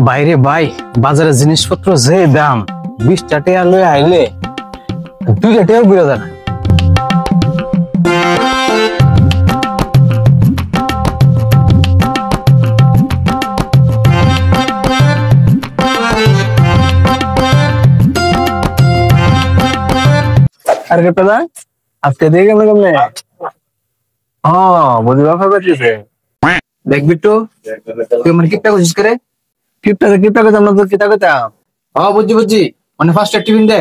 বাইরে ভাই বাজারে জিনিসপত্র যে দাম 20 টাকা লয়ে আইলে 2 টাকাও ঘুরে যায় না। আর কে পেলা আজকে দিয়ে গেল কেমনে? বুঝি বাপা বেরিয়েছে দেখ বিট্টু, তুই মানে কিপটা কোশিস করে কিপটা করে আমরা তো কিতা কইতাম। বুঝছি মানে ফার্স্ট ইয়ার টিফিন দে।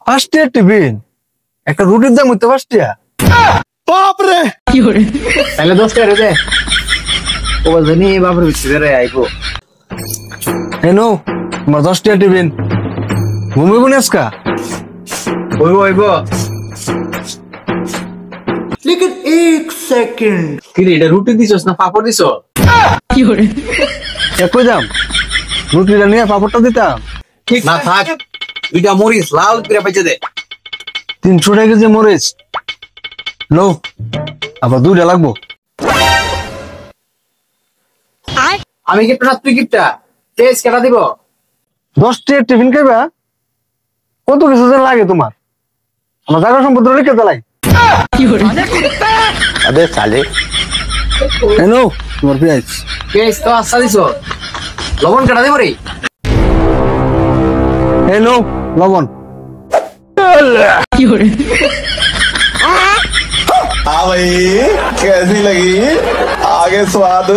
ফার্স্ট ইয়ার টিফিন একটা রুটির দাম হইতে ফার্স্ট ইয়ার বাপ রে কি করে তাহলে 10 টাকা দে। ও জানি বাপরে ভিতরে রে আইবো হেনো আমার 10 টাকা টিফিন ঘুমিব না আজকা ওইবো लेकिन 1 সেকেন্ড কি রে এটা রুটি দিছস না পাপড় দিছ কি করে কই দাম রুটিটা নিয়ে পাপড়টা দিতাম ঠিক না থাক দুইটা মরিচ লাল করে বেচে দে 300 টাকা কেজি মরিচ লো আবার দুইটা লাগবো আমি কি প্লাস তুই কিপটা টেস্ট কেটা দিব 10 টাকা টিফিন খাইবা কত কিছু লাগে তোমার আমার জায়গা সম্পত্তি লিখে চালাই अबे साले हेलो তোমার পেঁয়াজ তো আচ্ছা দিছো লবণ কাটা দেব রে हेलो লবণ কি করে हाँ भाई कैसी लगी आगे स्वाद